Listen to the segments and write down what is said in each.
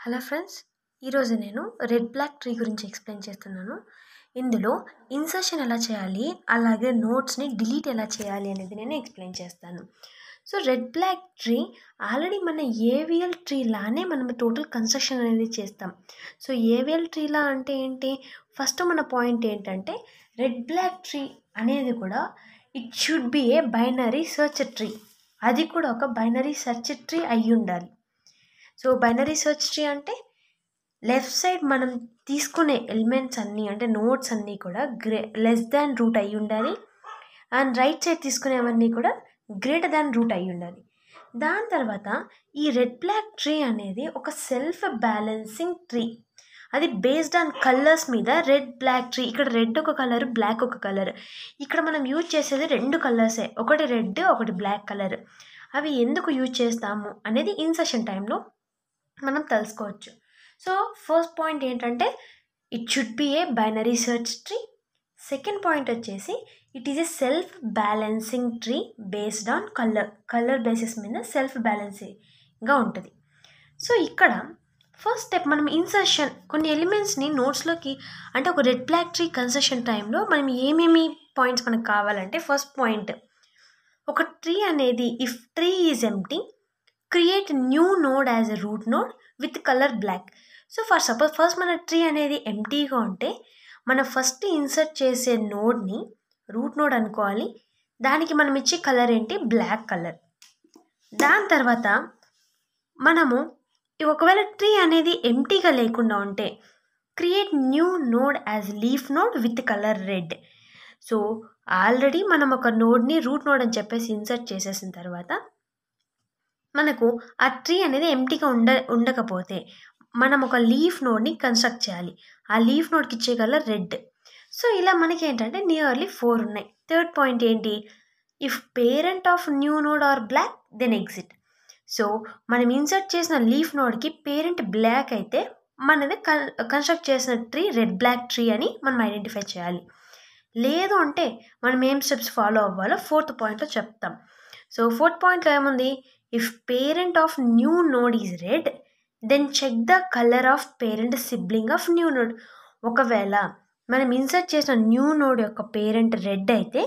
Hello friends, ఈరోజు నేను red black tree గురించి ఎక్స్ప్లెయిన్ చేస్తున్నాను. ఇందులో ఇన్సర్షన్ ఎలా చేయాలి, అలాగే నోట్స్ని డిలీట్ ఎలా చేయాలి అనేది నేను ఎక్స్ప్లెయిన్ చేస్తాను. So red black tree already మన ఏవిఎల్ ట్రీ లానే మనం టోటల్ కన్స్ట్రక్షన్ అనేది చేస్తాం. సో ఏవిఎల్ ట్రీలా అంటే ఏంటి, ఫస్ట్ మన పాయింట్ ఏంటంటే రెడ్ బ్లాక్ ట్రీ అనేది కూడా it should be a binary search tree. అది కూడా ఒక బైనరీ సెర్చ్ ట్రీ అయి ఉండాలి. సో బైనరీ సెర్చ్ ట్రీ అంటే లెఫ్ట్ సైడ్ మనం తీసుకునే ఎలిమెంట్స్ అన్నీ అంటే నోట్స్ అన్నీ కూడా లెస్ దాన్ రూట్ అయి ఉండాలి, అండ్ రైట్ సైడ్ తీసుకునేవన్నీ కూడా గ్రేటర్ దాన్ రూట్ అయి ఉండాలి. దాని తర్వాత ఈ రెడ్ బ్లాక్ ట్రీ అనేది ఒక సెల్ఫ్ బ్యాలెన్సింగ్ ట్రీ. అది బేస్డ్ ఆన్ కలర్స్ మీద. రెడ్ బ్లాక్ ట్రీ, ఇక్కడ రెడ్ ఒక కలర్, బ్లాక్ ఒక కలర్. ఇక్కడ మనం యూజ్ చేసేది రెండు కలర్సే, ఒకటి రెడ్ ఒకటి బ్లాక్ కలర్. అవి ఎందుకు యూజ్ చేస్తాము అనేది ఇన్సర్షన్ టైంలో మనం తెలుసుకోవచ్చు. సో ఫస్ట్ పాయింట్ ఏంటంటే it should be a binary search tree. Second point వచ్చేసి it is a self balancing tree based on colour basis మీద సెల్ఫ్ బ్యాలెన్సింగ్గా ఉంటుంది. సో ఇక్కడ ఫస్ట్ స్టెప్ మనం ఇన్సర్షన్ కొన్ని ఎలిమెంట్స్ని నోట్స్లోకి, అంటే ఒక రెడ్ బ్లాక్ ట్రీ కన్స్ట్రక్షన్ టైంలో మనం ఏమేమి పాయింట్స్ మనకు కావాలంటే, ఫస్ట్ పాయింట్, ఒక ట్రీ అనేది if tree is empty create new node as a root node with colour black. So first మన ట్రీ అనేది ఎంప్టీగా ఉంటే మనం ఫస్ట్ ఇన్సర్ట్ చేసే నోడ్ని రూట్ నోడ్ అనుకోవాలి. దానికి మనం ఇచ్చే కలర్ ఏంటి, బ్లాక్ కలర్. దాని తర్వాత మనము ఒకవేళ ట్రీ అనేది ఎంప్టీగా లేకుండా ఉంటే create new node as leaf node with colour red. So already మనం ఒక నోడ్ని రూట్ నోడ్ అని చెప్పేసి ఇన్సర్ట్ చేసేసిన తర్వాత మనకు ఆ ట్రీ అనేది ఎంప్టీగా ఉండకపోతే మనం ఒక లీఫ్ నోడ్ని కన్స్ట్రక్ట్ చేయాలి. ఆ లీఫ్ నోడ్కి ఇచ్చే కలర్ రెడ్. సో ఇలా మనకి ఏంటంటే నియర్లీ 4 ఉన్నాయి. థర్డ్ పాయింట్ ఏంటి, if parent of new node are black then exit. So మనం ఇన్సర్ట్ చేసిన లీఫ్ నోడ్కి పేరెంట్ బ్లాక్ అయితే మనది కన్స్ట్రక్ట్ చేసిన ట్రీ రెడ్ బ్లాక్ ట్రీ అని మనం ఐడెంటిఫై చేయాలి. లేదు అంటే మనం ఏం స్టెప్స్ ఫాలో అవ్వాలో ఫోర్త్ పాయింట్లో చెప్తాం. సో ఫోర్త్ పాయింట్లో ఏముంది, if parent of new node is red then check the colour of parent sibling of new node. ఒకవేళ మనం ఇన్సర్ట్ చేసిన న్యూ నోడ్ యొక్క పేరెంట్ రెడ్ అయితే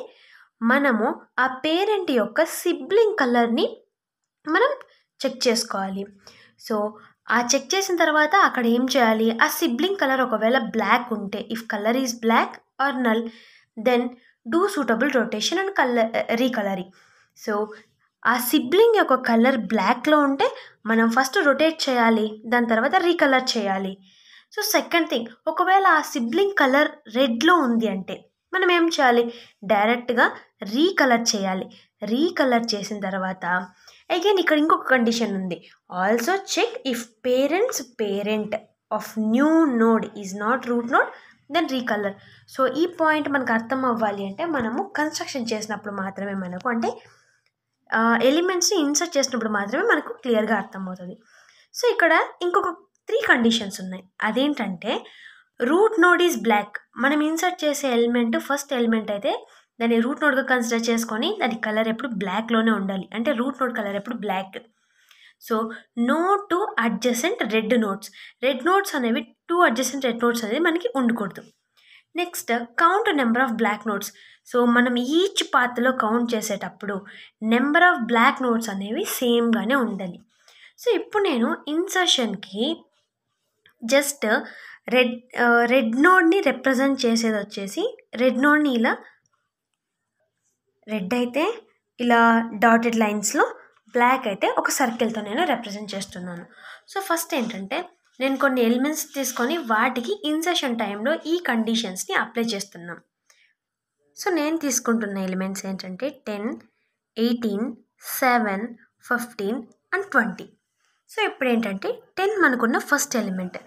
మనము ఆ పేరెంట్ యొక్క సిబ్లింగ్ కలర్ని మనం చెక్ చేసుకోవాలి. సో ఆ చెక్ చేసిన తర్వాత అక్కడ ఏం చేయాలి, ఆ సిబ్లింగ్ కలర్ ఒకవేళ బ్లాక్ ఉంటే, if colour is black or null then do suitable rotation and recolouring. So ఆ సిబ్లింగ్ యొక్క కలర్ బ్లాక్లో ఉంటే మనం ఫస్ట్ రొటేట్ చేయాలి, దాని తర్వాత రీకలర్ చేయాలి. సో సెకండ్ థింగ్, ఒకవేళ ఆ సిబ్లింగ్ కలర్ రెడ్లో ఉంది అంటే మనం ఏం చేయాలి, డైరెక్ట్గా రీకలర్ చేయాలి. రీకలర్ చేసిన తర్వాత అగైన్ ఇక్కడ ఇంకొక కండిషన్ ఉంది, also check if parent of new node is not root node then recolour. So ఈ పాయింట్ మనకు అర్థం అవ్వాలి అంటే మనము కన్స్ట్రక్షన్ చేసినప్పుడు మాత్రమే మనకు, అంటే ఎలిమెంట్స్ని ఇన్సర్ట్ చేసినప్పుడు మాత్రమే మనకు క్లియర్గా అర్థమవుతుంది. సో ఇక్కడ ఇంకొక 3 కండిషన్స్ ఉన్నాయి. అదేంటంటే రూట్ నోడ్ ఈజ్ బ్లాక్. మనం ఇన్సర్ట్ చేసే ఎలిమెంట్ ఫస్ట్ ఎలిమెంట్ అయితే దాన్ని రూట్ నోడ్గా కన్సిడర్ చేసుకొని దాని కలర్ ఎప్పుడు బ్లాక్లోనే ఉండాలి, అంటే రూట్ నోడ్ కలర్ ఎప్పుడు black. So no two adjacent red nodes. Red nodes అనేవి 2 అడ్జసెంట్ రెడ్ నోట్స్ అనేది మనకి ఉండకూడదు. Next count number of black nodes. So మనం ఈచ్ పాత్లో కౌంట్ చేసేటప్పుడు నెంబర్ ఆఫ్ బ్లాక్ నోట్స్ అనేవి సేమ్గానే ఉండాలి. సో ఇప్పుడు నేను ఇన్సర్షన్కి జస్ట్ రెడ్ నోడ్ని రిప్రజెంట్ చేసేది వచ్చేసి, రెడ్ నోడ్ని ఇలా రెడ్ అయితే ఇలా డాటెడ్ లైన్స్లో, బ్లాక్ అయితే ఒక సర్కిల్తో నేను రిప్రజెంట్ చేస్తున్నాను. సో ఫస్ట్ ఏంటంటే నేను కొన్ని ఎలిమెంట్స్ తీసుకొని వాటికి ఇన్సర్షన్ టైంలో ఈ కండిషన్స్ని అప్లై చేస్తున్నాం. సో నేను తీసుకుంటున్న ఎలిమెంట్స్ ఏంటంటే 10, 18, 7, 15 అండ్ 20. సో ఇప్పుడు ఏంటంటే 10 మనకున్న ఫస్ట్ ఎలిమెంట్,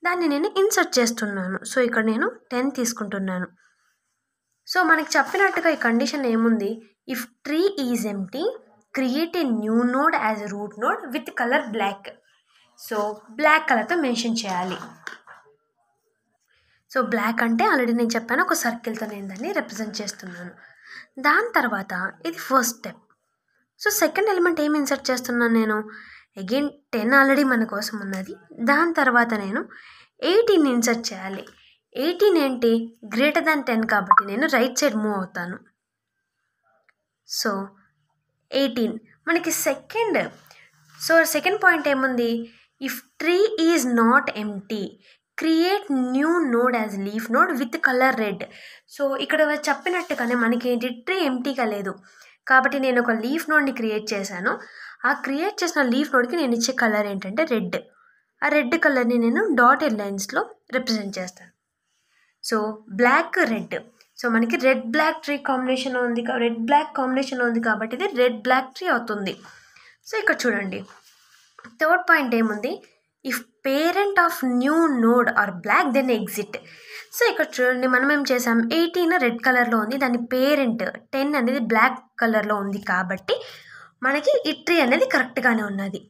దాన్ని నేను ఇన్సర్ట్ చేస్తున్నాను. సో ఇక్కడ నేను 10 తీసుకుంటున్నాను. సో మనకి చెప్పినట్టుగా ఈ కండిషన్ ఏముంది, if tree is empty create a new node as a root node with colour black. So black కలర్తో మెన్షన్ చేయాలి. సో బ్లాక్ అంటే ఆల్రెడీ నేను చెప్పాను, ఒక సర్కిల్తో నేను దాన్ని రిప్రజెంట్ చేస్తున్నాను. దాని తర్వాత ఇది first step. So second element ఏం ఇన్సర్ట్ చేస్తున్నాను నేను, అగైన్ 10 ఆల్రెడీ మన కోసం ఉన్నది. దాని తర్వాత నేను 18 ఇన్సర్ట్ చేయాలి. 18 ఏంటి, గ్రేటర్ దాన్ 10 కాబట్టి నేను రైట్ సైడ్ మూవ్ అవుతాను. సో 18 మనకి సెకండ్ పాయింట్ ఏముంది, if tree is not empty create new node as leaf node with colour red. So ఇక్కడ చెప్పినట్టుగానే మనకి ఏంటి, ట్రీ ఎంప్టీగా లేదు కాబట్టి నేను ఒక లీఫ్ నోడ్ని క్రియేట్ చేశాను. ఆ క్రియేట్ చేసిన లీఫ్ నోడ్కి నేను ఇచ్చే కలర్ ఏంటంటే రెడ్. ఆ రెడ్ కలర్ని నేను డాటెడ్ లైన్స్లో రిప్రజెంట్ చేస్తాను. సో బ్లాక్ రెడ్, సో మనకి రెడ్ బ్లాక్ ట్రీ కాంబినేషన్ ఉంది, రెడ్ బ్లాక్ కాంబినేషన్ ఉంది కాబట్టి ఇది రెడ్ బ్లాక్ ట్రీ అవుతుంది. సో ఇక్కడ చూడండి థర్డ్ పాయింట్ ఏముంది, if parent of new node are black then exit. So ఇక్కడ చూడండి మనం ఏం చేసాం, 18 రెడ్ కలర్లో ఉంది, దాని పేరెంట్ 10 అనేది బ్లాక్ కలర్లో ఉంది కాబట్టి మనకి ఈ ట్రీ అనేది కరెక్ట్గానే ఉన్నది.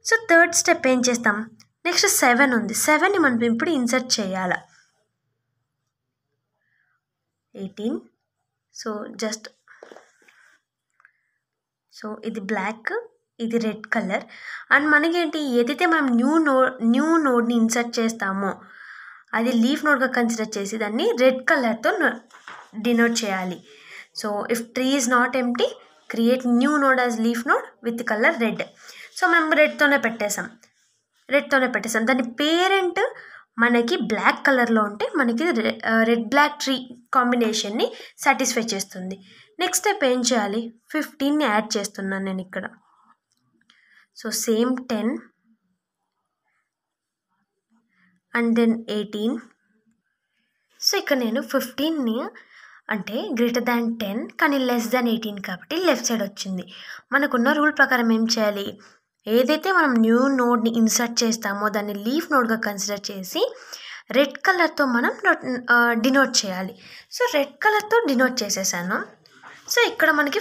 సో థర్డ్ స్టెప్ ఏం చేస్తాం, నెక్స్ట్ 7 ఉంది, 7ని మనం ఇప్పుడు ఇన్సర్ట్ చేయాలి. 18 సో ఇది బ్లాక్, ఇది రెడ్ కలర్. అండ్ మనకేంటి, ఏదైతే మనం న్యూ నోడ్ని ఇన్సర్ట్ చేస్తామో అది లీఫ్ నోడ్గా కన్సిడర్ చేసి దాన్ని రెడ్ కలర్తో డినోట్ చేయాలి. So if tree is not empty create new node as leaf node with colour red. So మనం రెడ్తోనే పెట్టేసాం. దాని పేరెంట్ మనకి బ్లాక్ కలర్లో ఉంటే మనకి రెడ్ బ్లాక్ ట్రీ కాంబినేషన్ని సాటిస్ఫై చేస్తుంది. నెక్స్ట్ స్టెప్ ఏం చేయాలి, 15ని యాడ్ చేస్తున్నాను నేను ఇక్కడ. So same 10 and then 18. So ఇక్కడ నేను 15ని అంటే గ్రేటర్ దాన్ 10 కానీ లెస్ దాన్ 18 కాబట్టి లెఫ్ట్ సైడ్ వచ్చింది. మనకున్న రూల్ ప్రకారం ఏం చేయాలి, ఏదైతే మనం న్యూ నోడ్ని ఇన్సర్ట్ చేస్తామో దాన్ని లీఫ్ నోడ్గా కన్సిడర్ చేసి రెడ్ కలర్తో మనం డినోట్ చేయాలి. సో రెడ్ కలర్తో డినోట్ చేసేసాను. సో ఇక్కడ మనకి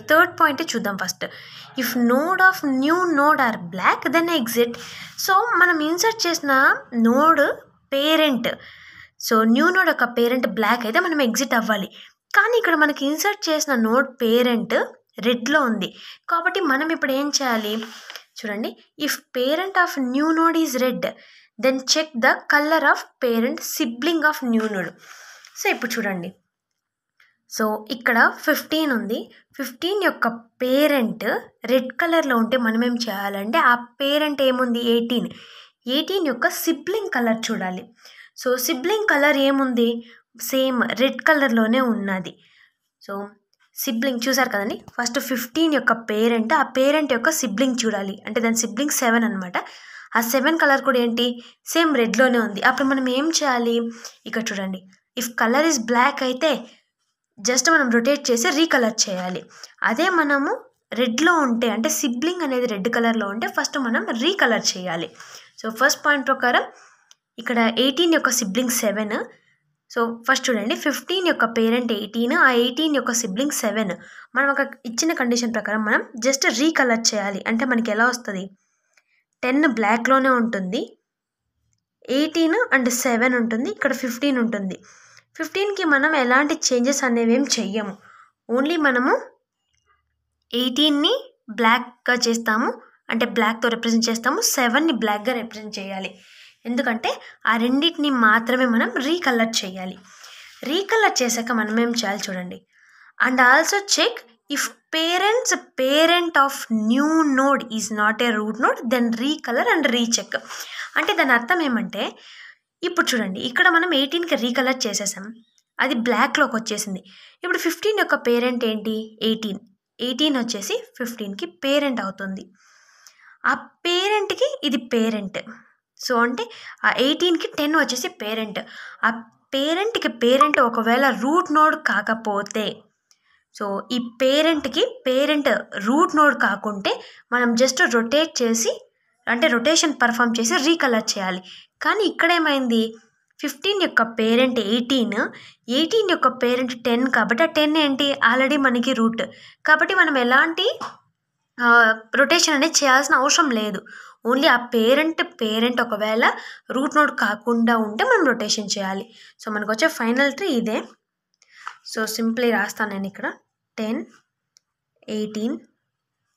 థర్డ్ పాయింట్ చూద్దాం first. If node of new node are black then exit. So మనం ఇన్సర్ట్ చేసిన node parent, so new node యొక్క పేరెంట్ బ్లాక్ అయితే మనం ఎగ్జిట్ అవ్వాలి. కానీ ఇక్కడ మనకి ఇన్సర్ట్ చేసిన నోడ్ పేరెంట్ రెడ్లో ఉంది కాబట్టి మనం ఇప్పుడు ఏం చేయాలి చూడండి, if parent of new node is red then check the colour of parent sibling of new node. So ఇప్పుడు చూడండి, సో ఇక్కడ 15 ఉంది, 15 యొక్క పేరెంట్ రెడ్ కలర్లో ఉంటే మనం ఏం చేయాలంటే ఆ పేరెంట్ ఏముంది 18 యొక్క సిబ్లింగ్ కలర్ చూడాలి. సో సిబ్లింగ్ కలర్ ఏముంది, సేమ్ రెడ్ కలర్లోనే ఉన్నది. సో సిబ్లింగ్ చూసారు కదండి, ఫస్ట్ 15 యొక్క పేరెంట్, ఆ పేరెంట్ యొక్క సిబ్లింగ్ చూడాలి, అంటే దాని సిబ్లింగ్ 7 అనమాట. ఆ 7 కలర్ కూడా ఏంటి సేమ్ రెడ్లోనే ఉంది. అప్పుడు మనం ఏం చేయాలి, ఇక్కడ చూడండి, ఇఫ్ కలర్ ఈజ్ బ్లాక్ అయితే జస్ట్ మనం రొటేట్ చేసి రీకలర్ చేయాలి. అదే మనము రెడ్లో ఉంటే అంటే సిబ్లింగ్ అనేది రెడ్ కలర్లో ఉంటే ఫస్ట్ మనం రీకలర్ చేయాలి. సో ఫస్ట్ పాయింట్ ప్రకారం ఇక్కడ 18 యొక్క సిబ్లింగ్ 7. సో ఫస్ట్ చూడండి, 15 యొక్క పేరెంట్ 18, ఆ 18 యొక్క సిబ్లింగ్ 7. మనం ఒక ఇచ్చిన కండిషన్ ప్రకారం మనం జస్ట్ రీకలర్ చేయాలి. అంటే మనకి ఎలా వస్తుంది, 10 బ్లాక్లోనే ఉంటుంది, 18 అండ్ 7 ఉంటుంది, ఇక్కడ 15 ఉంటుంది. 15కి మనం ఎలాంటి చేంజెస్ అనేవి ఏం చెయ్యము, ఓన్లీ మనము 18ని బ్లాక్గా చేస్తాము, అంటే బ్లాక్తో రిప్రజెంట్ చేస్తాము, 7ని బ్లాక్గా రిప్రజెంట్ చేయాలి. ఎందుకంటే ఆ రెండింటిని మాత్రమే మనం రీకలర్ చేయాలి. రీకలర్ చేశాక మనం ఏం చేయాలి చూడండి, and also check if parent of new node is not a root node then recolour and recheck. అంటే దాని అర్థం ఏమంటే, ఇప్పుడు చూడండి ఇక్కడ మనం 18కి రీకలర్ చేసేసాం, అది బ్లాక్లోకి వచ్చేసింది. ఇప్పుడు 15 యొక్క పేరెంట్ ఏంటి 18 వచ్చేసి 15కి పేరెంట్ అవుతుంది. ఆ పేరెంట్కి ఇది పేరెంట్. సో అంటే ఆ 18కి 10 వచ్చేసి పేరెంట్. ఆ పేరెంట్కి పేరెంట్ ఒకవేళ రూట్ నోడ్ కాకపోతే, సో ఈ పేరెంట్కి పేరెంట్ రూట్ నోడ్ కాకుంటే మనం జస్ట్ రొటేట్ చేసి అంటే రొటేషన్ పర్ఫామ్ చేసి రీకలర్ చేయాలి. కానీ ఇక్కడ ఏమైంది, 15 యొక్క పేరెంట్ 18 యొక్క పేరెంట్ 10 కాబట్టి ఆ 10 ఏంటి ఆల్రెడీ మనకి రూట్ కాబట్టి మనం ఎలాంటి రొటేషన్ అనేది చేయాల్సిన అవసరం లేదు. ఓన్లీ ఆ పేరెంట్ ఒకవేళ రూట్ నోడ్ కాకుండా ఉంటే మనం రొటేషన్ చేయాలి. సో మనకు వచ్చే ఫైనల్ ట్రీ ఇదే. సో సింప్లీ రాస్తాను నేను ఇక్కడ 10, 18,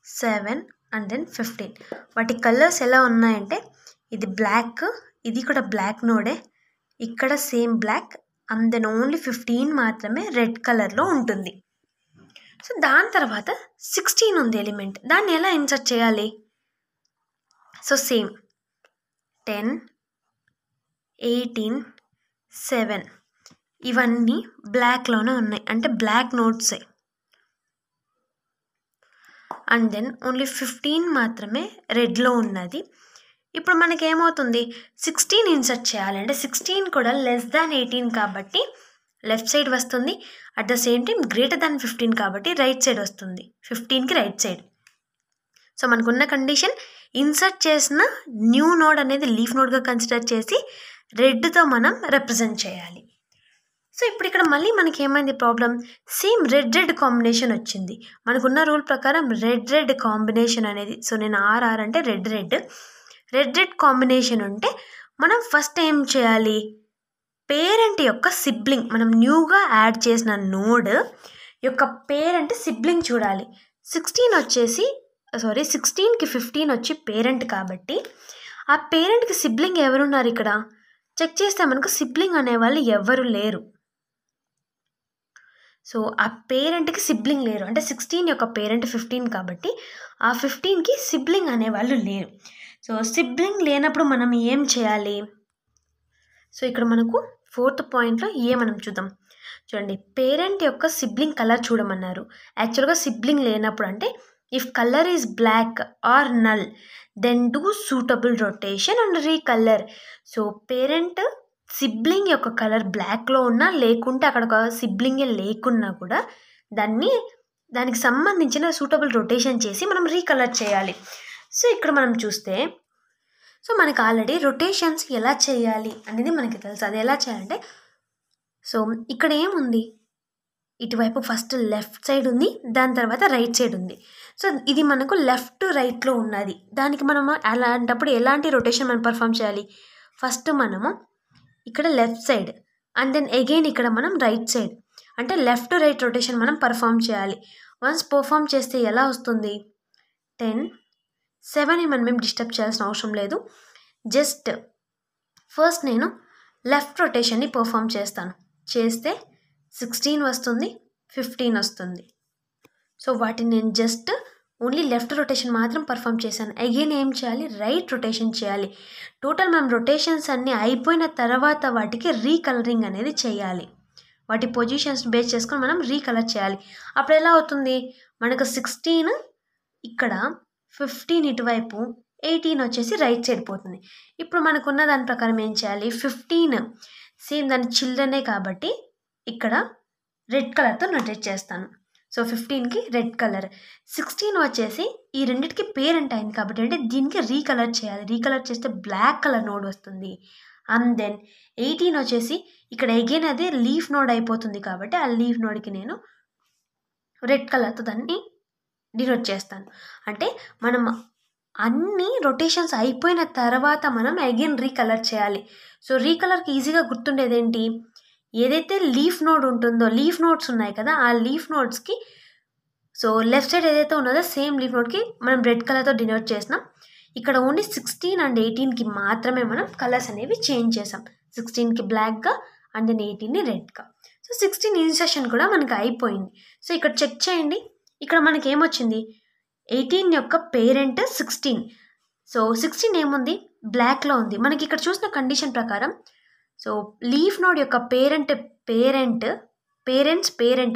7, అండ్ దెన్ 15. వాటి కలర్స్ ఎలా ఉన్నాయంటే ఇది బ్లాక్, ఇది కూడా బ్లాక్ నోడే, ఇక్కడ same black, and then only 15 మాత్రమే రెడ్ కలర్లో ఉంటుంది. సో దాని తర్వాత 16 ఉంది ఎలిమెంట్, దాన్ని ఎలా ఇన్సర్ట్ చేయాలి? సో సేమ్ 10, 18, 7 ఇవన్నీ బ్లాక్లోనే ఉన్నాయి, అంటే బ్లాక్ నోట్సే. అండ్ దెన్ ఓన్లీ 15 మాత్రమే రెడ్లో ఉన్నది. ఇప్పుడు మనకి ఏమవుతుంది, 16 ఇన్సర్ట్ చేయాలి, అంటే 16 కూడా లెస్ దాన్ 18 కాబట్టి లెఫ్ట్ సైడ్ వస్తుంది, at the same time greater than 15 కాబట్టి రైట్ సైడ్ వస్తుంది, 15కి రైట్ సైడ్. సో మనకున్న కండిషన్ ఇన్సర్ట్ చేసిన న్యూ నోడ్ అనేది లీఫ్ నోడ్గా కన్సిడర్ చేసి రెడ్తో మనం రిప్రజెంట్ చేయాలి. సో ఇప్పుడు ఇక్కడ మళ్ళీ మనకి ఏమైంది ప్రాబ్లం, సేమ్ రెడ్ కాంబినేషన్ వచ్చింది. మనకున్న రూల్ ప్రకారం రెడ్ కాంబినేషన్ అనేది, సో నేను ఆర్ఆర్ అంటే రెడ్ కాంబినేషన్ ఉంటే మనం ఫస్ట్ ఏం చేయాలి, పేరెంట్ యొక్క సిబ్లింగ్, మనం న్యూగా యాడ్ చేసిన నోడ్ యొక్క పేరెంట్ సిబ్లింగ్ చూడాలి. 16కి 15 వచ్చి పేరెంట్ కాబట్టి ఆ పేరెంట్కి సిబ్లింగ్ ఎవరున్నారు ఇక్కడ చెక్ చేస్తే మనకు సిబ్లింగ్ అనేవాళ్ళు ఎవరు లేరు. సో ఆ పేరెంట్కి సిబ్లింగ్ లేరు, అంటే 16 యొక్క పేరెంట్ 15 కాబట్టి ఆ 15కి సిబ్లింగ్ అనేవాళ్ళు లేరు. సో సిబ్లింగ్ లేనప్పుడు మనం ఏం చేయాలి, సో ఇక్కడ మనకు 4th పాయింట్లో మనం చూద్దాం. చూడండి, పేరెంట్ యొక్క సిబ్లింగ్ కలర్ చూడమన్నారు. యాక్చువల్గా సిబ్లింగ్ లేనప్పుడు అంటే if colour is black or null then do suitable rotation and recolour. So parent sibling యొక్క కలర్ బ్లాక్లో ఉన్నా లేకుంటే అక్కడ ఒక సిబ్లింగే లేకున్నా కూడా దానికి సంబంధించిన సూటబుల్ రొటేషన్ చేసి మనం రీకలర్ చేయాలి. సో ఇక్కడ మనం చూస్తే సో మనకు ఆల్రెడీ రొటేషన్స్ ఎలా చేయాలి అనేది మనకి తెలుసు. అది ఎలా చేయాలంటే, సో ఇక్కడ ఏముంది, ఇటువైపు ఫస్ట్ లెఫ్ట్ సైడ్ ఉంది, దాని తర్వాత రైట్ సైడ్ ఉంది. సో ఇది మనకు లెఫ్ట్ రైట్లో ఉన్నది. దానికి మనము అలాంటప్పుడు ఎలాంటి రొటేషన్ మనం పర్ఫామ్ చేయాలి, ఫస్ట్ మనము ఇక్కడ left side and then again ఇక్కడ మనం రైట్ సైడ్, అంటే లెఫ్ట్ రైట్ రొటేషన్ మనం పర్ఫామ్ చేయాలి. వన్స్ పర్ఫామ్ చేస్తే ఎలా వస్తుంది, 10, 7ని మనం డిస్టర్బ్ చేయాల్సిన అవసరం లేదు. జస్ట్ ఫస్ట్ నేను లెఫ్ట్ రొటేషన్ని పర్ఫామ్ చేస్తే 16 వస్తుంది, 15 వస్తుంది. సో వాటిని నేను జస్ట్ ఓన్లీ లెఫ్ట్ రొటేషన్ మాత్రం పర్ఫామ్ చేశాను. అగైన్ ఏం చేయాలి, రైట్ రొటేషన్ చేయాలి. టోటల్ మనం రొటేషన్స్ అన్నీ అయిపోయిన తర్వాత వాటికి రీకలరింగ్ అనేది చేయాలి. వాటి పొజిషన్స్ బేస్ చేసుకొని మనం రీకలర్ చేయాలి. అప్పుడు ఎలా అవుతుంది, మనకు 16 ఇక్కడ, 15 ఇటువైపు, 18 వచ్చేసి రైట్ సైడ్ పోతుంది. ఇప్పుడు మనకున్న దాని ప్రకారం ఏం చేయాలి, 15 సేమ్ దాని చిల్డ్రనే కాబట్టి ఇక్కడ రెడ్ కలర్తో నోటేట్ చేస్తాను. సో 15కి రెడ్ కలర్, 16 వచ్చేసి ఈ రెండింటికి పేరెంట్ అయింది కాబట్టి అంటే దీనికి రీకలర్ చేయాలి. రీకలర్ చేస్తే బ్లాక్ కలర్ నోడ్ వస్తుంది. అండ్ దెన్ 18 వచ్చేసి ఇక్కడ అగైన్ అది లీఫ్ నోడ్ అయిపోతుంది కాబట్టి ఆ లీఫ్ నోడ్కి నేను రెడ్ కలర్తో దాన్ని డినోట్ చేస్తాను. అంటే మనం అన్ని రొటేషన్స్ అయిపోయిన తర్వాత మనం అగైన్ రీకలర్ చేయాలి. సో రీకలర్కి ఈజీగా గుర్తుండేది ఏంటి, ఏదైతే లీఫ్ నోడ్ ఉంటుందో, లీఫ్ నోడ్స్ ఉన్నాయి కదా, ఆ లీఫ్ నోడ్స్కి సో లెఫ్ట్ సైడ్ ఏదైతే ఉన్నదో సేమ్ లీఫ్ నోడ్కి మనం రెడ్ కలర్తో డినోట్ చేసినాం. ఇక్కడ ఓన్లీ 16 అండ్ 18కి మాత్రమే మనం కలర్స్ అనేవి చేంజ్ చేసాం. 16కి బ్లాక్గా అండ్ దెన్ 18ని రెడ్గా. సో 16 ఇన్సర్షన్ కూడా మనకి అయిపోయింది. సో ఇక్కడ చెక్ చేయండి, ఇక్కడ మనకి ఏమొచ్చింది, 18 యొక్క పేరెంట్ 16. సో 16 ఏముంది, బ్లాక్లో ఉంది. మనకి ఇక్కడ చూసిన కండిషన్ ప్రకారం సో లీఫ్ నోడ్ యొక్క పేరెంట్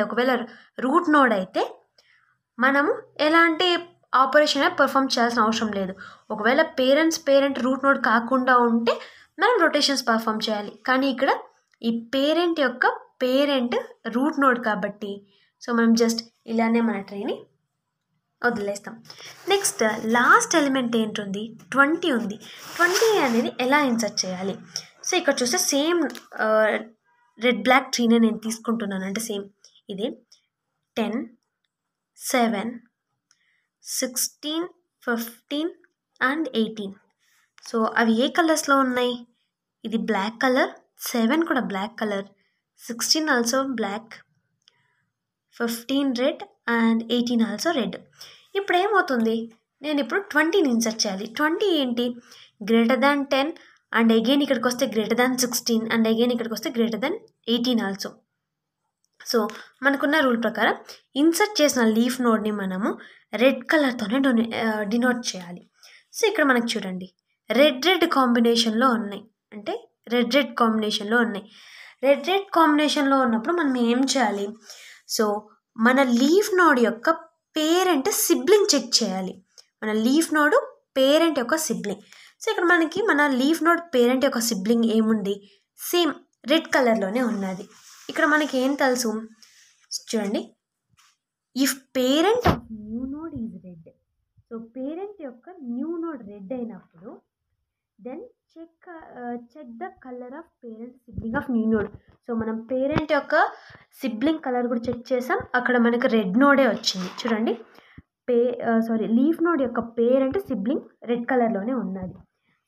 ఒకవేళ రూట్ నోడ్ అయితే మనము ఎలాంటి ఆపరేషన్ పర్ఫామ్ చేయాల్సిన అవసరం లేదు. ఒకవేళ పేరెంట్ రూట్ నోడ్ కాకుండా ఉంటే మనం రొటేషన్స్ పర్ఫామ్ చేయాలి. కానీ ఇక్కడ ఈ పేరెంట్ యొక్క పేరెంట్ రూట్ నోడ్ కాబట్టి సో మనం జస్ట్ ఇలానే మన ట్రీని వదిలేస్తాం. నెక్స్ట్ లాస్ట్ ఎలిమెంట్ ఏంటుంది, 20 ఉంది. 20 అనేది ఎలా ఇన్సర్ట్ చేయాలి, సో ఇక్కడ చూస్తే సేమ్ రెడ్ బ్లాక్ ట్రీనే నేను తీసుకుంటున్నాను, అంటే సేమ్ ఇదే 10, 7, 16, 15 అండ్ 18. సో అవి ఏ కలర్స్లో ఉన్నాయి, ఇది బ్లాక్ కలర్, 7 కూడా black colour, 16 also black, 15 red and 18 also red. ఇప్పుడు ఏమవుతుంది, నేను ఇప్పుడు 20ని ఇన్సర్ట్ చేయాలి. 20 ఏంటి? గ్రేటర్ దాన్ 10 అండ్ అగైన్ ఇక్కడికి వస్తే గ్రేటర్ దాన్ 16 అండ్ అగైన్ ఇక్కడికి వస్తే గ్రేటర్ దాన్ 18 ఆల్సో. సో మనకున్న రూల్ ప్రకారం ఇన్సర్ట్ చేసిన లీఫ్ నోడ్ని మనము రెడ్ కలర్తోనే డినోట్ చేయాలి. సో ఇక్కడ మనకు చూడండి రెడ్ కాంబినేషన్లో ఉన్నాయి, అంటే రెడ్ కాంబినేషన్లో ఉన్నాయి. రెడ్ కాంబినేషన్లో ఉన్నప్పుడు మనం ఏం చేయాలి? సో మన లీఫ్ నోడ్ యొక్క పేరెంట్ సిబ్లింగ్ చెక్ చేయాలి. మన లీఫ్ నోడ్ పేరెంట్ యొక్క సిబ్లింగ్. సో ఇక్కడ మనకి మన లీఫ్ నోడ్ పేరెంట్ యొక్క సిబ్లింగ్ ఏముంది? సేమ్ రెడ్ కలర్లోనే ఉన్నది. ఇక్కడ మనకి ఏం తెలుసు చూడండి, if parent of new node is red, so parent యొక్క న్యూ నోడ్ రెడ్ అయినప్పుడు then check the colour of parent sibling of new node. So మనం పేరెంట్ యొక్క సిబ్లింగ్ కలర్ కూడా చెక్ చేసాం, అక్కడ మనకు రెడ్ నోడే వచ్చింది. చూడండి లీఫ్ నోడ్ యొక్క పేరెంట్ సిబ్లింగ్ రెడ్ కలర్లోనే ఉన్నది.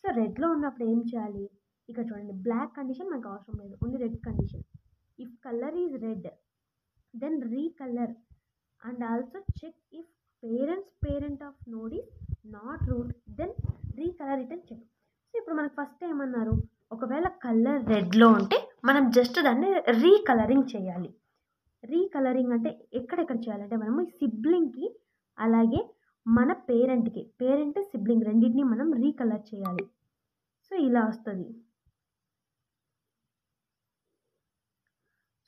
సో రెడ్లో ఉన్నప్పుడు ఏం చేయాలి? ఇక్కడ చూడండి బ్లాక్ కండిషన్ మనకు అవసరం లేదు, only red condition. If colour is red then recolour and also check if parent of node is not root then recolour it and check. So ఇప్పుడు మనకు ఫస్ట్ ఏమన్నారు, ఒకవేళ కలర్ రెడ్లో ఉంటే మనం జస్ట్ దాన్ని రీకలరింగ్ చేయాలి. రీకలరింగ్ అంటే ఎక్కడెక్కడ చేయాలంటే మనము సిబ్లింగ్కి అలాగే మన పేరెంట్ సిబ్లింగ్ రెండింటిని మనం రీకలర్ చేయాలి. సో ఇలా వస్తుంది.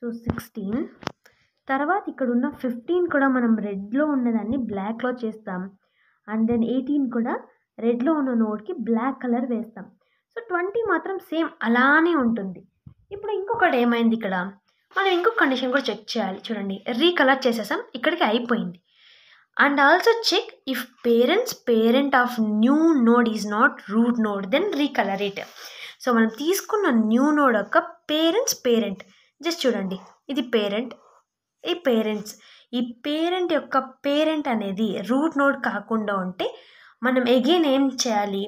సో 16 తర్వాత ఇక్కడ ఉన్న 15 కూడా మనం రెడ్లో ఉన్నదాన్ని బ్లాక్లో చేస్తాం అండ్ దెన్ 18 కూడా రెడ్లో ఉన్న నోడ్కి బ్లాక్ కలర్ వేస్తాం. సో 20 మాత్రం సేమ్ అలానే ఉంటుంది. ఇప్పుడు ఇంకొకటి ఏమైంది, ఇక్కడ మనం ఇంకొక కండిషన్ కూడా చెక్ చేయాలి. చూడండి రీకలర్ చేసేసాం, ఇక్కడికి అయిపోయింది. And also check if parent of new node is not root node then recolour it. So మనం తీసుకున్న న్యూ నోడ్ యొక్క పేరెంట్ జస్ట్ చూడండి, ఇది పేరెంట్, ఈ పేరెంట్స్, ఈ పేరెంట్ యొక్క పేరెంట్ అనేది రూట్ నోడ్ కాకుండా ఉంటే మనం అగైన్ ఏం చేయాలి?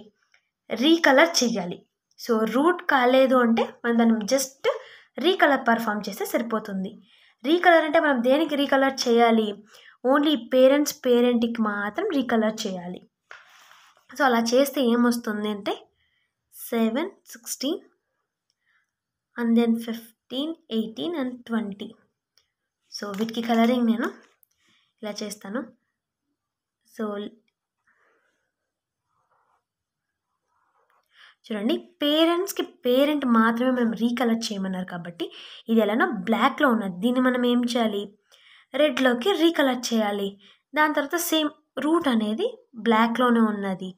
రీకలర్ చేయాలి. సో రూట్ కాలేదు అంటే మనం జస్ట్ రీకలర్ పర్ఫామ్ చేస్తే సరిపోతుంది. రీకలర్ అంటే మనం దేనికి రీకలర్ చేయాలి? ఓన్లీ పేరెంట్కి మాత్రం రీకలర్ చేయాలి. సో అలా చేస్తే ఏమొస్తుంది అంటే 7, 16 అండ్ దెన్ 15, 18 అండ్ 20. సో వీటికి కలరింగ్ నేను ఇలా చేస్తాను. సో చూడండి పేరెంట్స్కి పేరెంట్ మాత్రమే మనం రీకలర్ చేయమన్నారు కాబట్టి ఇది ఎలానో బ్లాక్లో ఉన్నది, దీన్ని మనం ఏం చేయాలి? రెడ్లోకి రీకలర్ చేయాలి. దాని తర్వాత సేమ్ రూట్ అనేది బ్లాక్లోనే ఉన్నది,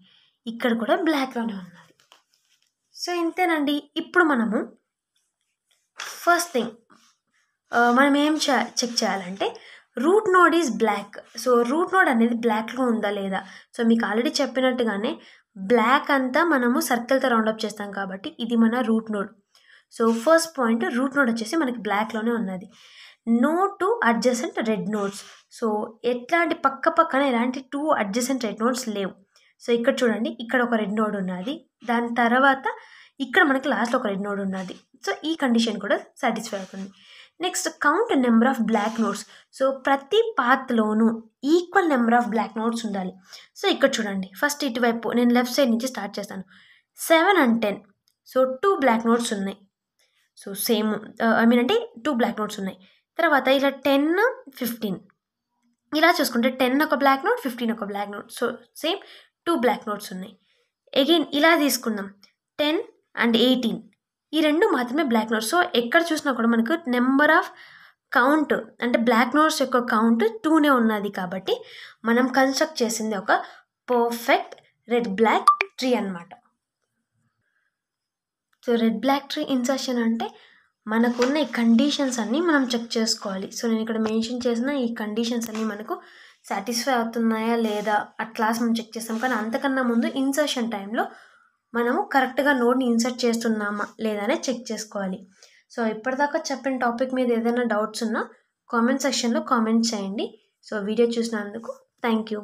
ఇక్కడ కూడా బ్లాక్లోనే ఉన్నది. సో ఇంతేనండి. ఇప్పుడు మనము ఫస్ట్ థింగ్ మనం ఏం చెక్ చేయాలంటే root node is black. So root node అనేది బ్లాక్లో ఉందా లేదా? సో మీకు ఆల్రెడీ చెప్పినట్టుగానే బ్లాక్ అంతా మనము సర్కిల్తో రౌండప్ చేస్తాం కాబట్టి ఇది మన root node. So first point root node వచ్చేసి మనకి బ్లాక్లోనే ఉన్నది. No 2 adjacent red nodes. So ఎట్లాంటి పక్కన ఎలాంటి 2 అడ్జసెంట్ రెడ్ నోడ్స్ లేవు. సో ఇక్కడ చూడండి, ఇక్కడ ఒక రెడ్ నోడ్ ఉన్నది, దాని తర్వాత ఇక్కడ మనకి లాస్ట్లో ఒక రెడ్ నోడ్ ఉన్నది. సో ఈ కండిషన్ కూడా సాటిస్ఫై అవుతుంది. Next count number of black nodes. So ప్రతి పాత్లోనూ equal number of black nodes ఉండాలి. సో ఇక్కడ చూడండి, ఫస్ట్ ఇటువైపు నేను లెఫ్ట్ సైడ్ నుంచి స్టార్ట్ చేస్తాను. 7 and 10. సో 2 బ్లాక్ నోడ్స్ ఉన్నాయి. సో సేమ్ అంటే 2 బ్లాక్ నోడ్స్ ఉన్నాయి. తర్వాత ఇలా 10, 15 ఇలా చూసుకుంటే 10 ఒక బ్లాక్ నోట్, 15 ఒక black node. So same 2 black nodes ఉన్నాయి. అగైన్ ఇలా తీసుకుందాం, 10 and 18 ఈ రెండు మాత్రమే బ్లాక్ నోట్స్. సో ఎక్కడ చూసినా కూడా మనకు నెంబర్ ఆఫ్ కౌంట్ అంటే బ్లాక్ నోట్స్ యొక్క కౌంట్ 2నే ఉన్నది కాబట్టి మనం కన్స్ట్రక్ట్ చేసింది ఒక పర్ఫెక్ట్ రెడ్ బ్లాక్ ట్రీ అన్నమాట. So red black tree insertion అంటే మనకున్న ఈ కండిషన్స్ అన్నీ మనం చెక్ చేసుకోవాలి. సో నేను ఇక్కడ మెన్షన్ చేసిన ఈ కండిషన్స్ అన్నీ మనకు సాటిస్ఫై అవుతున్నాయా లేదా అట్లాస్ మనం చెక్ చేస్తాం. కానీ అంతకన్నా ముందు ఇన్సర్షన్ టైంలో మనము కరెక్ట్గా నోడ్ని ఇన్సర్ట్ చేస్తున్నామా లేదా అనేది చెక్ చేసుకోవాలి. సో ఇప్పటిదాకా చెప్పిన టాపిక్ మీద ఏదైనా డౌట్స్ ఉన్నా కామెంట్ సెక్షన్లో కామెంట్ చేయండి. సో వీడియో చూసినందుకు థ్యాంక్ యూ.